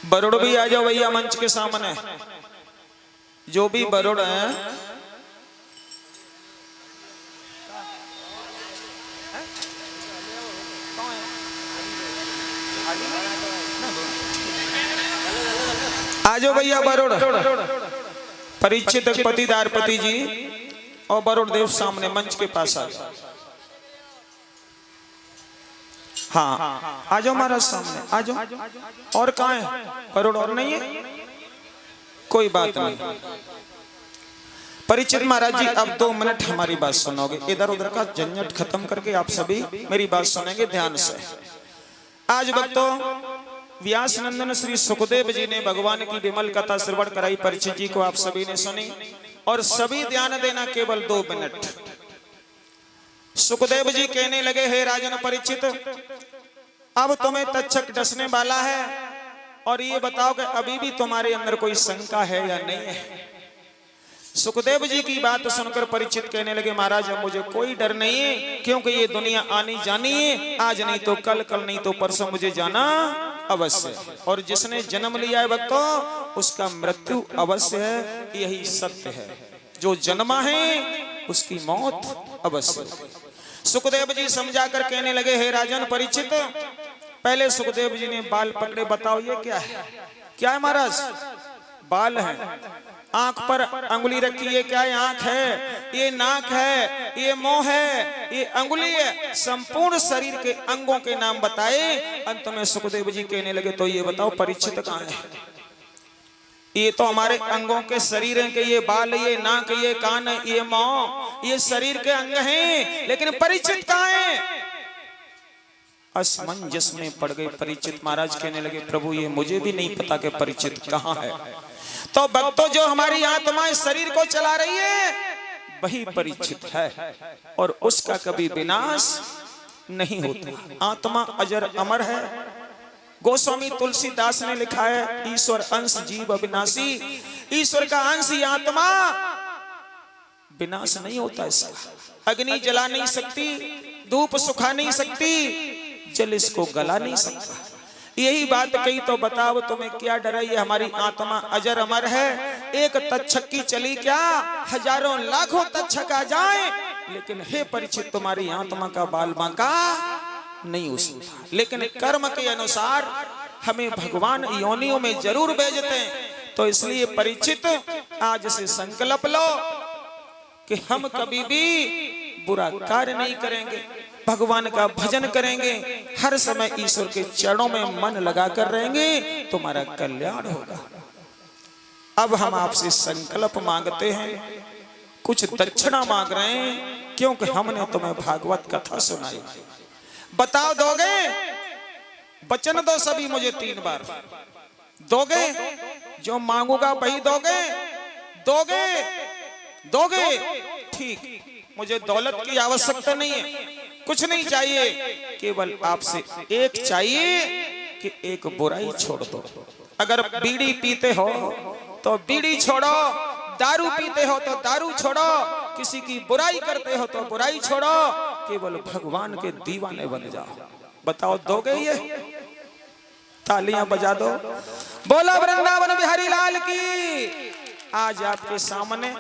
बरुड़ भी आ जाओ भैया मंच के सामने। जो भी बरुड़ है आ जाओ भैया बरुड़। परीक्षित पतिदारपति जी और बरुड़ देव सामने मंच के पास आ जाओ। हाँ आ जाओ महाराज सामने आ जाओ। और कहाँ है बरुड़? और नहीं है? कोई बात नहीं। परीक्षित महाराज जी अब 2 मिनट हमारी बात सुनोगे। इधर उधर का झंझट खत्म करके आप सभी मेरी बात सुनेंगे ध्यान से। आज भक्तों व्यास नंदन श्री सुखदेव जी ने भगवान की विमल कथा श्रवण कराई। परीक्षित जी को आप सभी ने सुनी और सभी ध्यान देना केवल 2 मिनट। सुखदेव जी कहने लगे, हे राजन परीक्षित, अब तुम्हें तक्षक डसने वाला है और ये बताओ कि अभी भी तुम्हारे अंदर कोई शंका है या नहीं है। सुखदेव जी की बात सुनकर परीक्षित कहने लगे, महाराज अब मुझे कोई डर नहीं है, क्योंकि ये दुनिया आनी जानी है। आज नहीं तो कल, कल नहीं तो परसों मुझे जाना अवश्य। और जिसने जन्म लिया है भक्तों उसका मृत्यु अवश्य है, यही सत्य है। जो जन्मा है उसकी मौत अवश्य। सुखदेव जी समझा कर कहने लगे, हे राजन परीक्षित, पहले सुखदेव जी ने बाल पकड़े, बताओ ये क्या है? क्या है महाराज? बाल है। आंख पर अंगुली रखी, ये क्या है? आंख है, ये नाक है, ये मुंह है, ये अंगुली है। संपूर्ण शरीर के अंगों के नाम बताए। अंत में सुखदेव जी कहने लगे, तो ये बताओ परीक्षित कहाँ है? ये तो हमारे अंगों के शरीर हैं कि ये बाल, ये नाक, ये कान, ये मुंह, ये शरीर के अंग हैं, लेकिन परीक्षित कहाँ है? असमंजस में पड़ गए परीक्षित। महाराज कहने लगे, प्रभु ये मुझे भी नहीं पता कि परीक्षित कहाँ है। तो भक्तों जो हमारी आत्मा इस शरीर को चला रही है वही परीक्षित है और उसका कभी विनाश नहीं होता। आत्मा अजर अमर है। गोस्वामी तुलसीदास ने लिखा है, ईश्वर अंश जीव अविनाशी। ईश्वर का अंश ही आत्मा, विनाश नहीं होता इसका। अग्नि जला नहीं सकती, धूप सुखा नहीं सकती, जल इसको गला नहीं सकता। यही बात कही तो बताओ तुम्हें क्या डर है? ये हमारी आत्मा अजर अमर है। एक तक्षक की चली क्या, हजारों लाखों तक्षक आ जाए, लेकिन हे परीक्षित तुम्हारी आत्मा का बाल बांका नहीं हो सकता। लेकिन कर्म के अनुसार हमें भगवान योनियों में जरूर भेजते हैं। तो इसलिए परीक्षित आज से संकल्प लो कि हम कभी भी बुरा कार्य नहीं करेंगे, भगवान का भजन करेंगे, हर समय ईश्वर के चरणों में मन लगाकर रहेंगे, तुम्हारा कल्याण होगा। अब हम आपसे संकल्प मांगते हैं, कुछ दक्षिणा मांग रहे हैं, क्योंकि हमने तुम्हें भागवत कथा सुनाई। बताओ दोगे? वचन दो सभी मुझे 3 बार। दोगे? जो मांगूंगा वही दोगे? दोगे? दोगे? ठीक। मुझे दौलत की आवश्यकता नहीं है, कुछ नहीं चाहिए, केवल आपसे एक चाहिए कि एक बुराई छोड़ दो। अगर बीड़ी पीते हो तो बीड़ी छोड़ो, दारू पीते हो तो दारू छोड़ो, किसी की बुराई करते हो तो बुराई छोड़ो, केवल भगवान के दीवाने बन जाओ। बताओ दोगे? ये तालियां बजा दो। बोला वृंदावन बिहारी लाल की। आज आपके सामने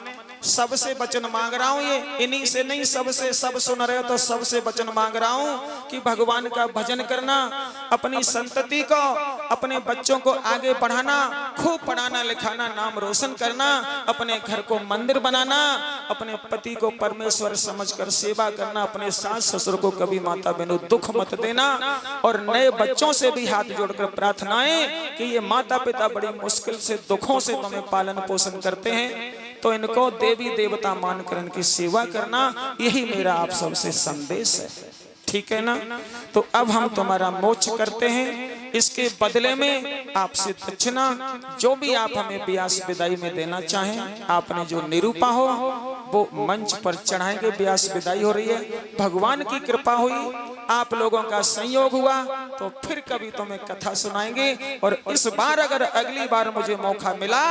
सबसे वचन मांग रहा हूं, ये इन्हीं से नहीं, सबसे। सब सुन रहे हो तो सबसे वचन मांग रहा हूं कि भगवान का भजन करना, अपनी संतति को, अपने बच्चों को आगे बढ़ाना, खूब पढ़ाना लिखाना, नाम रोशन करना, अपने घर को मंदिर बनाना, अपने पति को परमेश्वर समझकर सेवा करना, अपने सास ससुर को कभी माता बहनों दुख मत देना। और नए बच्चों से भी हाथ जोड़कर प्रार्थनाएं कि ये माता पिता बड़ी मुश्किल से, दुखों से तुम्हें पालन पोषण करते हैं, तो इनको देवी देवता मानकर इनकी सेवा करना, यही मेरा आप सबसे संदेश है। ठीक है ना? तो अब हम तुम्हारा मोक्ष करते हैं, इसके बदले में आपसे दक्षिणा जो भी आप हमें व्यास विदाई में देना चाहें, आपने जो निरूपा हो वो मंच पर चढ़ाएंगे। व्यास विदाई हो रही है। भगवान की कृपा हुई, आप लोगों का संयोग हुआ तो फिर कभी तुम्हें कथा सुनाएंगे। और इस बार अगर अगली बार मुझे मौका मिला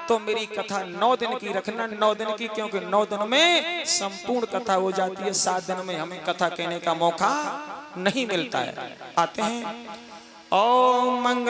तो मेरी कथा 9 दिन की रखना। 9 दिन की, क्योंकि 9 दिन में संपूर्ण कथा हो जाती है। 7 दिन में हमें कथा कहने का मौका नहीं मिलता है। आते हैं। ओम मंगल।